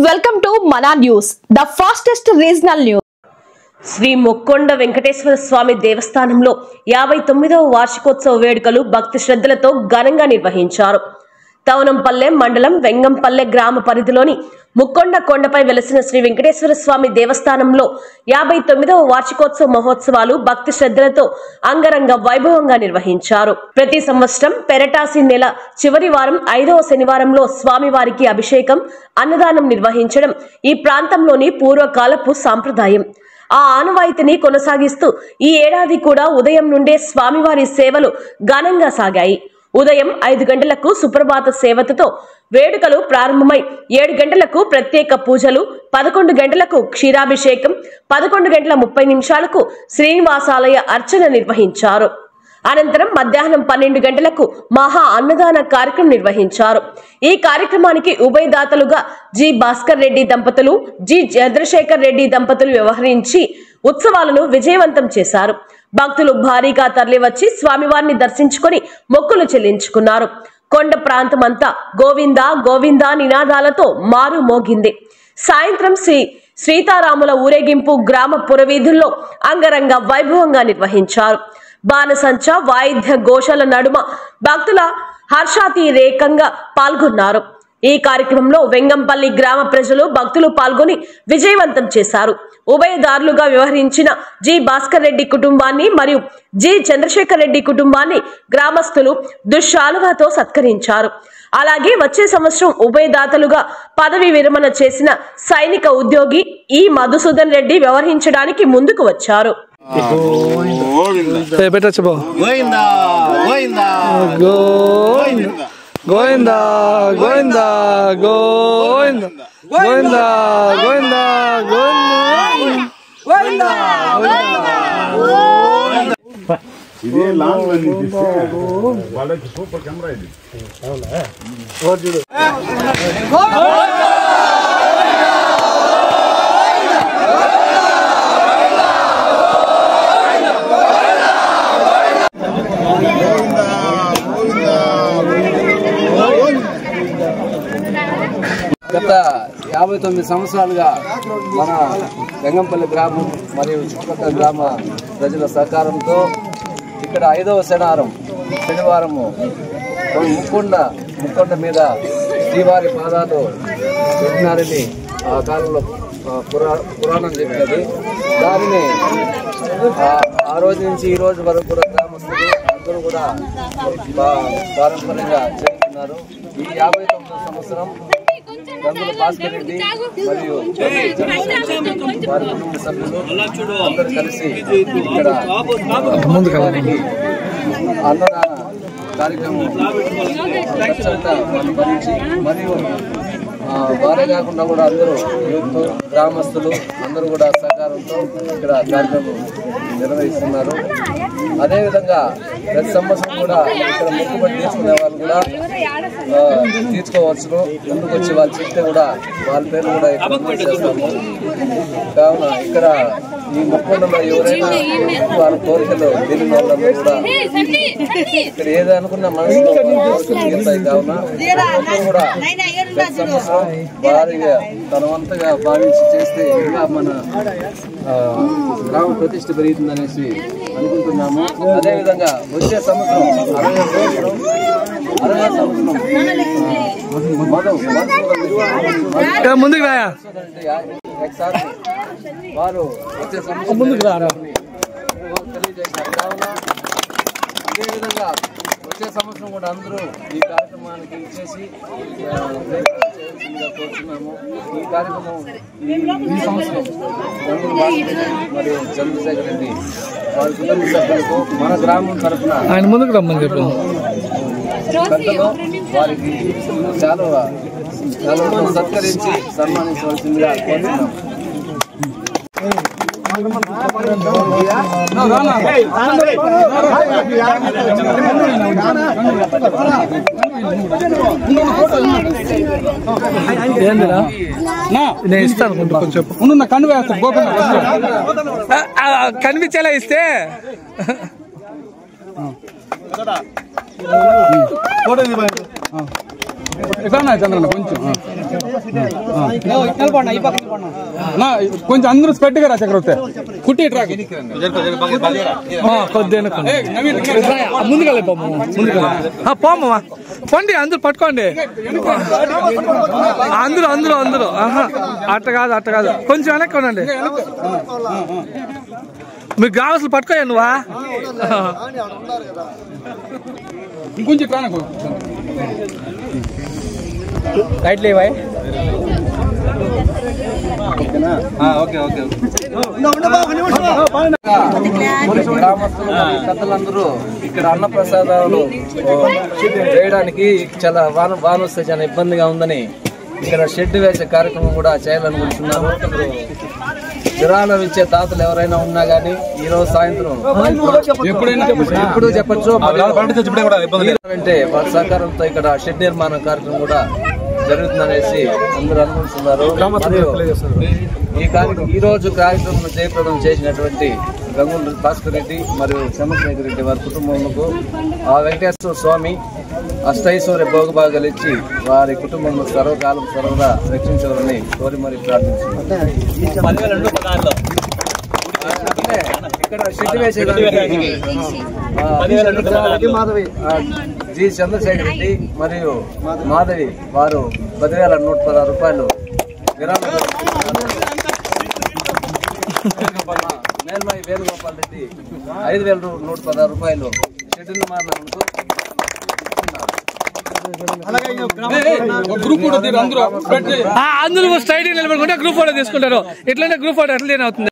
Welcome to Mana News, the fastest regional news. Shri మొక్కొండ Venkateswara స్వామి దేవస్థానంలో 59వ వార్షికోత్సవ వేడుకలు భక్తి శ్రద్ధలతో ఘనంగా నిర్వహించారు. తవనంపల్లె మండలం వెంగంపల్లె గ్రామ పరిధిలోని ముక్కొండ కొండపై వెలసిన శ్రీ వెంకటేశ్వర స్వామి దేవస్థానంలో 59వ వార్షికోత్సవ మహోత్సవాలు భక్తి శ్రద్ధలతో అంగరంగ వైభవంగా నిర్వహించారు. ప్రతి సంవత్సరం పెరటాసి నెల చివరి వారం 5వ శనివారంలో స్వామివారికి అభిషేకం, అన్నదానం నిర్వహించడం ఈ ప్రాంతంలోని పూర్వకాలపు సాంప్రదాయం. ఆ ఆనవాయితీని కొనసాగిస్తూ ఈ ఏడాది కూడా ఉదయం నుండే స్వామివారి సేవలు ఘనంగా సాగాయి. ఉదయం 5 గంటలకు సుప్రభాత సేవతో వేడుకలు ప్రారంభమై 7 గంటలకు ప్రత్యేక పూజలు, 11 గంటలకు క్షీరాభిషేకం, 11 గంటల 30 నిమిషాలకు శ్రీనివాసాలయ అర్చన నిర్వహించారు. అనంతరం మధ్యాహ్నం 12 గంటలకు మహా అన్నదాన కార్యక్రమం నిర్వహించారు. ఈ కార్యక్రమానికి ఉభయదాతలుగా జి భాస్కర్ రెడ్డి దంపతులు, జి చంద్రశేఖర్ రెడ్డి దంపతులు వ్యవహరించి ఉత్సవాలను విజయవంతం చేశారు. భక్తులు భారీగా తరలివచ్చి స్వామివారిని దర్శించుకొని మొక్కులు చెల్లించుకున్నారు. కొండ ప్రాంతమంతా గోవిందా గోవిందా నినాదాలతో మారు మోగింది. సాయంత్రం సీతారాముల ఊరేగింపు గ్రామ పురవీధుల్లో అంగరంగ వైభవంగా నిర్వహించారు. బాణసంచ వాయిద్య ఘోషల నడుమ భక్తుల హర్షాతిరేకంగా పాల్గొన్నారు. ఈ కార్యక్రమంలో వెంగంపల్లి గ్రామ ప్రజలు, భక్తులు పాల్గొని విజయవంతం చేశారు. ఉభయదారులుగా వ్యవహరించిన జి భాస్కర్ రెడ్డి కుటుంబాన్ని మరియు జి చంద్రశేఖర్ రెడ్డి కుటుంబాన్ని గ్రామస్తులు దుశ్శాలువాతో సత్కరించారు. అలాగే వచ్చే సంవత్సరం ఉభయదాతలుగా పదవి విరమణ చేసిన సైనిక ఉద్యోగి ఈ మధుసూదన్ రెడ్డి వ్యవహరించడానికి ముందుకు వచ్చారు. Govinda, Govinda, Govinda, Govinda, Govinda, Govinda, Govinda. ఇదే లాంగ్ రన్నింగ్ తీస్తే వాళ్ళకి సూపర్ కెమెరా ఇది. అవునా? ఓజుడు. గత 59 సంవత్సరాలుగా మన వెంగంపల్లి గ్రామం మరియు చుట్టుపక్కల గ్రామ ప్రజల సహకారంతో ఇక్కడ 5వ శనివారము ముక్కొండ మీద శ్రీవారి పాదాలు పెట్టినారని ఆ కాలంలో పురాణం చెప్పినది. దానిని ఆ రోజు నుంచి ఈ రోజు వరకు కూడా గ్రామస్తులు అందరూ కూడా పారంపర్యంగా చేస్తున్నారు. ఈ 59వ సంవత్సరం గంగుల భాస్కర్ రెడ్డి మరియు వారి కుటుంబ సభ్యులు అందరూ కలిసి ఇక్కడ అన్నదాన కార్యక్రమం ఖర్చంతా భరించి మరియు వారే కాకుండా కూడా అందరూ యూత్, గ్రామస్తులు అందరూ కూడా సహకారంతో ఇక్కడ కార్యక్రమం నిర్వహిస్తున్నారు. అదేవిధంగా ప్రతి సంవత్సరం కూడా ఇక్కడ మొక్కుబడి తీసుకునే వాళ్ళు కూడా తీర్చుకోవచ్చును. ముందుకు వచ్చి వాళ్ళు చెప్తే కూడా వాళ్ళ పేరు కూడా ఇక్కడ చేస్తాము. కావున ఇక్కడ ఈ మొక్కొండలో ఎవరైనా వాళ్ళ కోరికలు తెలియని వాళ్ళందరూ కూడా ఇక్కడ ఏదో అనుకున్న మనసులో తీరుతాయి. కావున కూడా ప్రతి సంవత్సరం భారీగా తనవంతగా భావించి చేస్తే ఇంకా మన గ్రామ ప్రతిష్ట పెరుగుతుందనేసి అనుకుంటున్నాము. అదేవిధంగా వచ్చే సంవత్సరం 60వ సంవత్సరం వారు వచ్చే సంవత్సరం తెలియజేశారు. కావున అదేవిధంగా వచ్చే సంవత్సరం కూడా అందరూ ఈ కార్యక్రమానికి ఇచ్చేసి కోరుతున్నాము. ఈ కార్యక్రమం ఈ సంవత్సరం గంగుల భాస్కర్ మరియు చంద్రశేఖర్ రెడ్డి వారి కుటుంబ సభ్యులకు మన గ్రామం తరఫున ఆయన ముందుకు రమ్మని చెప్పారు. పెద్దలు వారికి చాలా సత్కరించి సన్మానించవలసిందిగా కోరుతున్నాము. నేను ఇస్తాను కొంచెం కన్ను వేస్తాను. కనిపించేలా ఇస్తే ఇట్లా చంద్రన్న కొంచెం కొంచెం అందరూ స్పెట్గా రా చక్రవర్తి కుట్టి ట్రాక్ కొద్దిగా ముందుగా పోమ్మా పండి అందరూ పట్టుకోండి అందరూ అట్ట కాదు కొంచెం వెనక్కి ఉండండి మీకు కావాల్సిన పట్టుకోయా నువ్వా ఇంకొంచెం రానకు లైట్ లేవా పెద్దలందరూ ఇక్కడ అన్నప్రసాదాలు చేయడానికి చాలా వాన వస్తే చాలా ఇబ్బందిగా ఉందని ఇక్కడ షెడ్ వేసే కార్యక్రమం కూడా చేయాలనుకుంటున్నారు. విరాళం ఇచ్చే తాతలు ఎవరైనా ఉన్నా గానీ ఈ రోజు సాయంత్రం ఎప్పుడు చెప్పచ్చు అంటే వారి సహకారంతో ఇక్కడ షెడ్ నిర్మాణ కార్యక్రమం కూడా జరుగుతుందనేసి అందరూ అనుకుంటున్నారు. ఈ రోజు కార్యక్రమం జయప్రదం చేసినటువంటి గంగుల భాస్కర్ రెడ్డి మరియు చంద్రశేఖర్ రెడ్డి వారి కుటుంబములకు ఆ వెంకటేశ్వర స్వామి అష్టైశ్వర్య భోగభాగాలు ఇచ్చి వారి కుటుంబం సర్వకాలం సర్వదా రక్షించాలని కోరి మరి ప్రార్థించున్నారు. ఇక్కడ షెడ్ వేసేదానికి జి చంద్రశేఖర్ రెడ్డి మరియు మాధవి వారు 10,116 రూపాయలు విరాళం, మేల్మై వేణుగోపాల్ రెడ్డి 5,116 రూపాయలు షెడ్ నిర్మాణంకు అందరూ స్ట్రైట్ నిలబడుకుంటే గ్రూప్ ఫోటో తీసుకుంటారు. ఎట్లంటే గ్రూప్ ఫోటో ఎట్లా అవుతుంది.